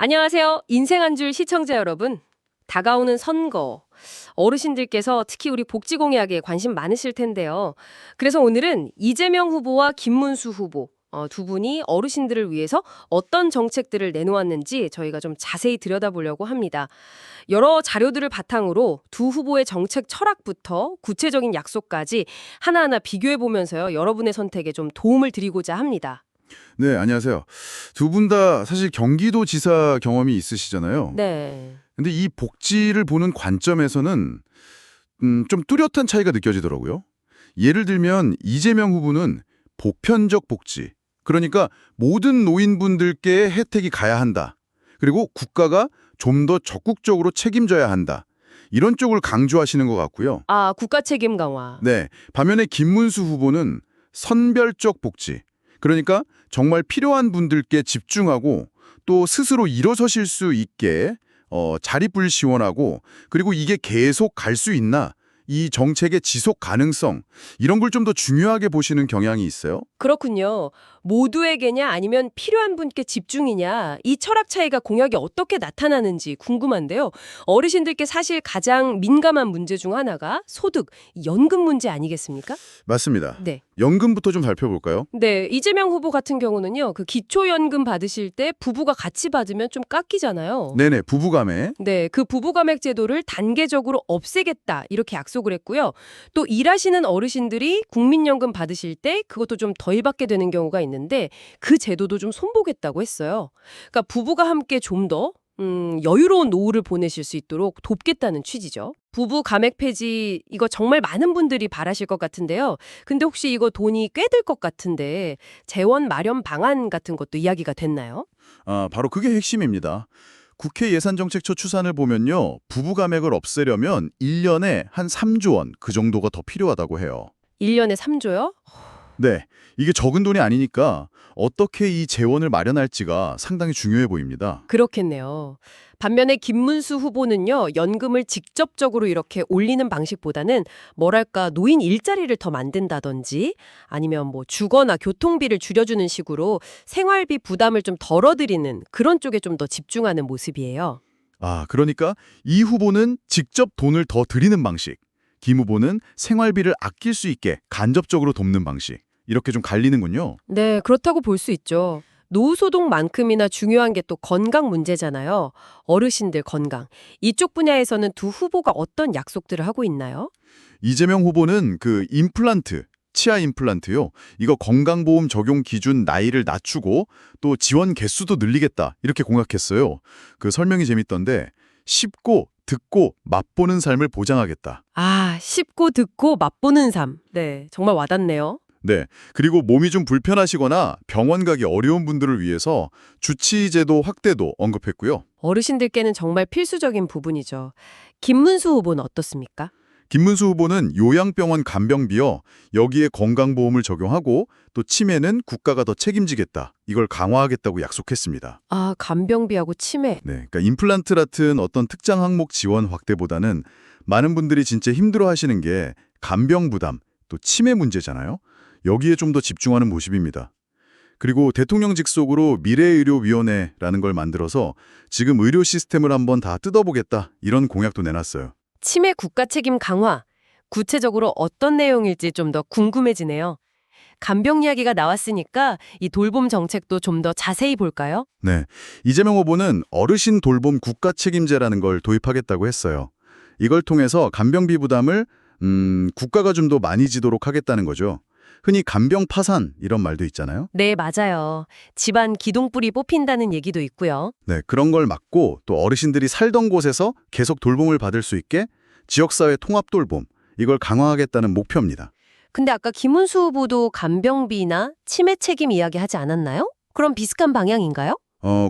안녕하세요. 인생 한 줄 시청자 여러분. 다가오는 선거. 어르신들께서 특히 우리 복지공약에 관심 많으실 텐데요. 그래서 오늘은 이재명 후보와 김문수 후보 두 분이 어르신들을 위해서 어떤 정책들을 내놓았는지 저희가 좀 자세히 들여다보려고 합니다. 여러 자료들을 바탕으로 두 후보의 정책 철학부터 구체적인 약속까지 하나하나 비교해 보면서요. 여러분의 선택에 좀 도움을 드리고자 합니다. 네, 안녕하세요. 두 분 다 사실 경기도지사 경험이 있으시잖아요. 네. 근데 이 복지를 보는 관점에서는 좀 뚜렷한 차이가 느껴지더라고요. 예를 들면 이재명 후보는 보편적 복지, 그러니까 모든 노인분들께 혜택이 가야 한다. 그리고 국가가 좀 더 적극적으로 책임져야 한다. 이런 쪽을 강조하시는 것 같고요. 아, 국가 책임 강화. 네, 반면에 김문수 후보는 선별적 복지, 그러니까 정말 필요한 분들께 집중하고 또 스스로 일어서실 수 있게 자립을 지원하고, 그리고 이게 계속 갈 수 있나, 이 정책의 지속 가능성, 이런 걸 좀 더 중요하게 보시는 경향이 있어요. 그렇군요. 모두에게냐 아니면 필요한 분께 집중이냐 이 철학 차이가 공약에 어떻게 나타나는지 궁금한데요. 어르신들께 사실 가장 민감한 문제 중 하나가 소득, 연금 문제 아니겠습니까? 맞습니다. 네. 연금부터 좀 살펴볼까요? 네, 이재명 후보 같은 경우는요. 그 기초연금 받으실 때 부부가 같이 받으면 좀 깎이잖아요. 네네, 부부감에. 네, 그 부부감액 제도를 단계적으로 없애겠다 이렇게 약속을 했고요. 또 일하시는 어르신들이 국민연금 받으실 때 그것도 좀 덜 받게 되는 경우가 있는데 그 제도도 좀 손보겠다고 했어요. 그러니까 부부가 함께 좀 더 여유로운 노후를 보내실 수 있도록 돕겠다는 취지죠. 부부 감액 폐지 이거 정말 많은 분들이 바라실 것 같은데요. 근데 혹시 이거 돈이 꽤 들 것 같은데 재원 마련 방안 같은 것도 이야기가 됐나요? 바로 그게 핵심입니다. 국회 예산정책처 추산을 보면요, 부부감액을 없애려면 1년에 한 3조 원 그 정도가 더 필요하다고 해요. 1년에 3조요? 네, 이게 적은 돈이 아니니까 어떻게 이 재원을 마련할지가 상당히 중요해 보입니다. 그렇겠네요. 반면에 김문수 후보는요, 연금을 직접적으로 이렇게 올리는 방식보다는 뭐랄까, 노인 일자리를 더 만든다든지 아니면 뭐 주거나 교통비를 줄여주는 식으로 생활비 부담을 좀 덜어드리는 그런 쪽에 좀 더 집중하는 모습이에요. 그러니까 이 후보는 직접 돈을 더 드리는 방식, 김 후보는 생활비를 아낄 수 있게 간접적으로 돕는 방식, 이렇게 좀 갈리는군요. 네, 그렇다고 볼 수 있죠. 노후소득만큼이나 중요한 게 또 건강 문제잖아요. 어르신들 건강. 이쪽 분야에서는 두 후보가 어떤 약속들을 하고 있나요? 이재명 후보는 그 임플란트, 치아 임플란트요. 이거 건강보험 적용 기준 나이를 낮추고 또 지원 개수도 늘리겠다. 이렇게 공약했어요. 그 설명이 재밌던데 쉽고 듣고 맛보는 삶을 보장하겠다. 아, 쉽고 듣고 맛보는 삶. 네, 정말 와닿네요. 네. 그리고 몸이 좀 불편하시거나 병원 가기 어려운 분들을 위해서 주치의제도 확대도 언급했고요. 어르신들께는 정말 필수적인 부분이죠. 김문수 후보는 어떻습니까? 김문수 후보는 요양병원 간병비요. 여기에 건강보험을 적용하고 또 치매는 국가가 더 책임지겠다. 이걸 강화하겠다고 약속했습니다. 아, 간병비하고 치매. 네, 그러니까 임플란트 같은 어떤 특정 항목 지원 확대보다는 많은 분들이 진짜 힘들어하시는 게 간병 부담, 또 치매 문제잖아요. 여기에 좀 더 집중하는 모습입니다. 그리고 대통령 직속으로 미래의료위원회라는 걸 만들어서 지금 의료 시스템을 한번 다 뜯어보겠다 이런 공약도 내놨어요. 치매 국가 책임 강화. 구체적으로 어떤 내용일지 좀 더 궁금해지네요. 간병 이야기가 나왔으니까 이 돌봄 정책도 좀 더 자세히 볼까요? 네, 이재명 후보는 어르신 돌봄 국가 책임제라는 걸 도입하겠다고 했어요. 이걸 통해서 간병비 부담을 국가가 좀 더 많이 지도록 하겠다는 거죠. 흔히 간병 파산 이런 말도 있잖아요. 네, 맞아요. 집안 기둥불이 뽑힌다는 얘기도 있고요. 네, 그런 걸 막고 또 어르신들이 살던 곳에서 계속 돌봄을 받을 수 있게 지역사회 통합 돌봄 이걸 강화하겠다는 목표입니다. 근데 아까 김은수 후보도 간병비나 치매 책임 이야기 하지 않았나요? 그럼 비슷한 방향인가요?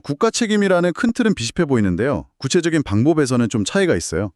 국가 책임이라는 큰 틀은 비슷해 보이는데요. 구체적인 방법에서는 좀 차이가 있어요.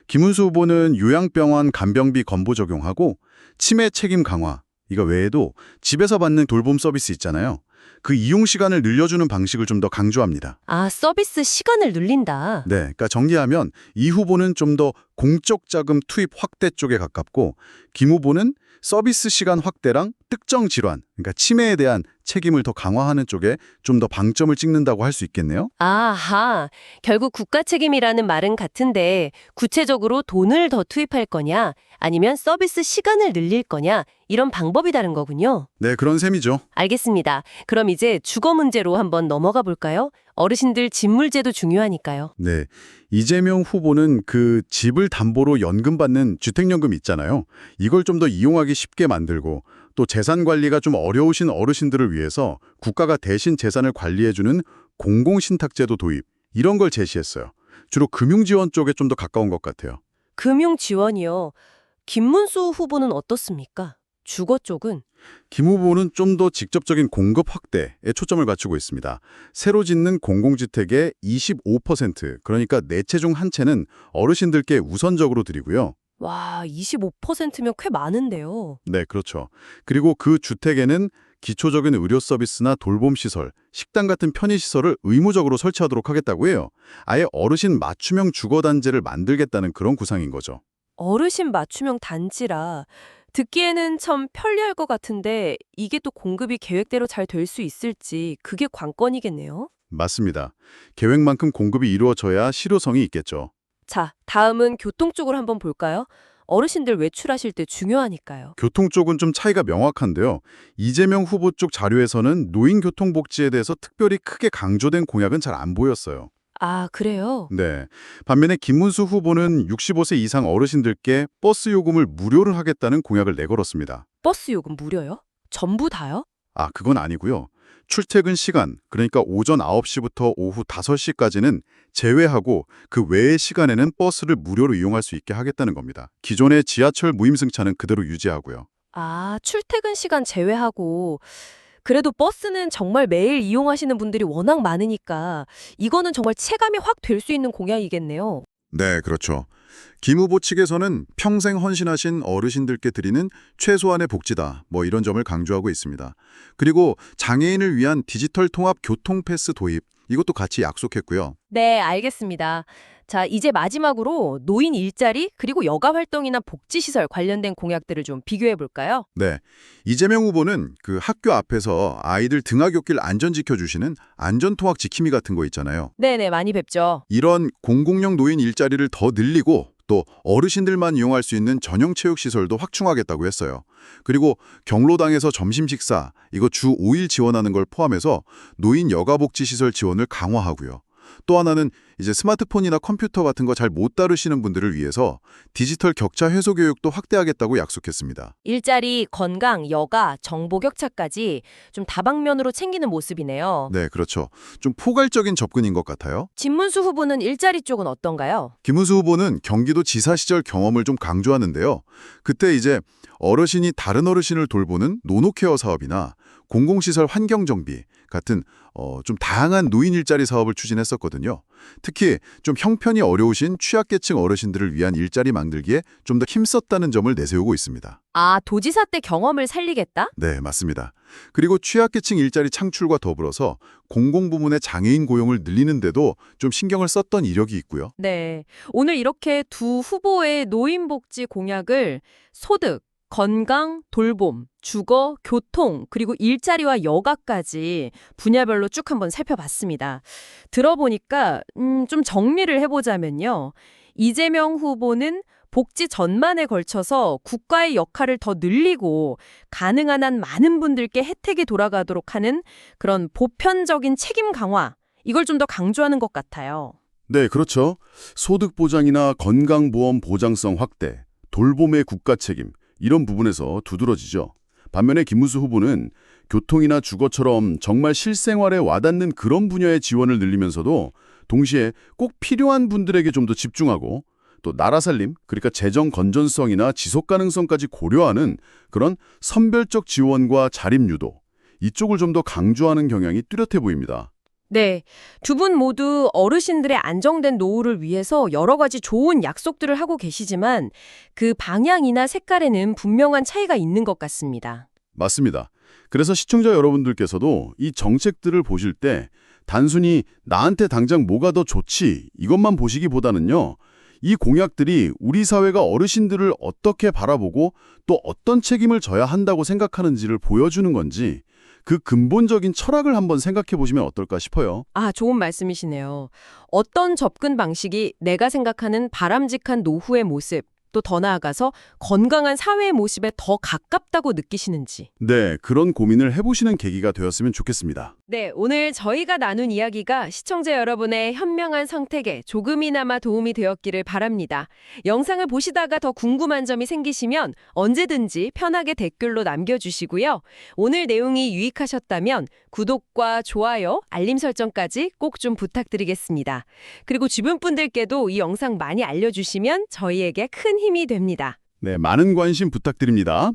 김은수 후보는 요양병원 간병비 건보 적용하고 치매 책임 강화, 이거 외에도 집에서 받는 돌봄 서비스 있잖아요. 그 이용 시간을 늘려주는 방식을 좀 더 강조합니다. 아, 서비스 시간을 늘린다. 네, 그러니까 정리하면 이 후보는 좀 더 공적 자금 투입 확대 쪽에 가깝고 김 후보는 서비스 시간 확대랑 특정 질환, 그러니까 치매에 대한 책임을 더 강화하는 쪽에 좀 더 방점을 찍는다고 할 수 있겠네요. 아하, 결국 국가 책임이라는 말은 같은데 구체적으로 돈을 더 투입할 거냐 아니면 서비스 시간을 늘릴 거냐 이런 방법이 다른 거군요. 네, 그런 셈이죠. 알겠습니다. 그럼 이제 주거 문제로 한번 넘어가 볼까요? 어르신들 집 물제도 중요하니까요. 네, 이재명 후보는 그 집을 담보로 연금 받는 주택연금 있잖아요. 이걸 좀 더 이용하기 쉽게 만들고 또 재산 관리가 좀 어려우신 어르신들을 위해서 국가가 대신 재산을 관리해주는 공공신탁제도 도입 이런 걸 제시했어요. 주로 금융지원 쪽에 좀 더 가까운 것 같아요. 금융 지원이요. 김문수 후보는 어떻습니까? 주거 쪽은? 김 후보는 좀 더 직접적인 공급 확대에 초점을 맞추고 있습니다. 새로 짓는 공공주택의 25%, 그러니까 4채 중 1채는 어르신들께 우선적으로 드리고요. 와, 25%면 꽤 많은데요. 네, 그렇죠. 그리고 그 주택에는 기초적인 의료 서비스나 돌봄 시설, 식당 같은 편의 시설을 의무적으로 설치하도록 하겠다고 해요. 아예 어르신 맞춤형 주거 단지를 만들겠다는 그런 구상인 거죠. 어르신 맞춤형 단지라 듣기에는 참 편리할 것 같은데 이게 또 공급이 계획대로 잘 될 수 있을지 그게 관건이겠네요. 맞습니다. 계획만큼 공급이 이루어져야 실효성이 있겠죠. 자, 다음은 교통 쪽으로 한번 볼까요? 어르신들 외출하실 때 중요하니까요. 교통 쪽은 좀 차이가 명확한데요. 이재명 후보 쪽 자료에서는 노인교통복지에 대해서 특별히 크게 강조된 공약은 잘 안 보였어요. 아, 그래요? 네. 반면에 김문수 후보는 65세 이상 어르신들께 버스 요금을 무료를 하겠다는 공약을 내걸었습니다. 버스 요금 무료요? 전부 다요? 아, 그건 아니고요. 출퇴근 시간, 그러니까 오전 9시부터 오후 5시까지는 제외하고 그 외의 시간에는 버스를 무료로 이용할 수 있게 하겠다는 겁니다. 기존의 지하철 무임승차는 그대로 유지하고요. 아, 출퇴근 시간 제외하고 그래도 버스는 정말 매일 이용하시는 분들이 워낙 많으니까 이거는 정말 체감이 확 될 수 있는 공약이겠네요. 네, 그렇죠. 김 후보 측에서는 평생 헌신하신 어르신들께 드리는 최소한의 복지다, 뭐 이런 점을 강조하고 있습니다. 그리고 장애인을 위한 디지털 통합 교통패스 도입, 이것도 같이 약속했고요. 네, 알겠습니다. 자, 이제 마지막으로 노인 일자리 그리고 여가 활동이나 복지시설 관련된 공약들을 좀 비교해 볼까요? 네, 이재명 후보는 그 학교 앞에서 아이들 등하굣길 안전 지켜주시는 안전통학 지킴이 같은 거 있잖아요. 네네, 많이 뵙죠. 이런 공공형 노인 일자리를 더 늘리고 또 어르신들만 이용할 수 있는 전용 체육시설도 확충하겠다고 했어요. 그리고 경로당에서 점심 식사, 이거 주 5일 지원하는 걸 포함해서 노인 여가복지시설 지원을 강화하고요. 또 하나는 이제 스마트폰이나 컴퓨터 같은 거 잘 못 다루시는 분들을 위해서 디지털 격차 해소 교육도 확대하겠다고 약속했습니다. 일자리, 건강, 여가, 정보 격차까지 좀 다방면으로 챙기는 모습이네요. 네, 그렇죠. 좀 포괄적인 접근인 것 같아요. 진문수 후보는 일자리 쪽은 어떤가요? 김문수 후보는 경기도 지사 시절 경험을 좀 강조하는데요. 그때 이제 어르신이 다른 어르신을 돌보는 노노케어 사업이나 공공시설 환경정비 같은 좀 다양한 노인 일자리 사업을 추진했었거든요. 특히 좀 형편이 어려우신 취약계층 어르신들을 위한 일자리 만들기에 좀 더 힘썼다는 점을 내세우고 있습니다. 아, 도지사 때 경험을 살리겠다? 네, 맞습니다. 그리고 취약계층 일자리 창출과 더불어서 공공부문의 장애인 고용을 늘리는 데도 좀 신경을 썼던 이력이 있고요. 네. 오늘 이렇게 두 후보의 노인복지 공약을 소득, 건강, 돌봄, 주거, 교통, 그리고 일자리와 여가까지 분야별로 쭉 한번 살펴봤습니다. 들어보니까 좀 정리를 해보자면요. 이재명 후보는 복지 전반에 걸쳐서 국가의 역할을 더 늘리고 가능한 한 많은 분들께 혜택이 돌아가도록 하는 그런 보편적인 책임 강화, 이걸 좀 더 강조하는 것 같아요. 네, 그렇죠. 소득 보장이나 건강보험 보장성 확대, 돌봄의 국가 책임, 이런 부분에서 두드러지죠. 반면에 김문수 후보는 교통이나 주거처럼 정말 실생활에 와닿는 그런 분야의 지원을 늘리면서도 동시에 꼭 필요한 분들에게 좀 더 집중하고 또 나라 살림, 그러니까 재정 건전성이나 지속 가능성까지 고려하는 그런 선별적 지원과 자립 유도, 이쪽을 좀 더 강조하는 경향이 뚜렷해 보입니다. 네, 두 분 모두 어르신들의 안정된 노후를 위해서 여러 가지 좋은 약속들을 하고 계시지만 그 방향이나 색깔에는 분명한 차이가 있는 것 같습니다. 맞습니다. 그래서 시청자 여러분들께서도 이 정책들을 보실 때 단순히 나한테 당장 뭐가 더 좋지 이것만 보시기보다는요. 이 공약들이 우리 사회가 어르신들을 어떻게 바라보고 또 어떤 책임을 져야 한다고 생각하는지를 보여주는 건지 그 근본적인 철학을 한번 생각해 보시면 어떨까 싶어요. 아, 좋은 말씀이시네요. 어떤 접근 방식이 내가 생각하는 바람직한 노후의 모습, 또 더 나아가서 건강한 사회의 모습에 더 가깝다고 느끼시는지. 네, 그런 고민을 해보시는 계기가 되었으면 좋겠습니다. 네, 오늘 저희가 나눈 이야기가 시청자 여러분의 현명한 선택에 조금이나마 도움이 되었기를 바랍니다. 영상을 보시다가 더 궁금한 점이 생기시면 언제든지 편하게 댓글로 남겨주시고요. 오늘 내용이 유익하셨다면 구독과 좋아요, 알림 설정까지 꼭 좀 부탁드리겠습니다. 그리고 주변 분들께도 이 영상 많이 알려주시면 저희에게 큰 힘이 됩니다. 네, 많은 관심 부탁드립니다.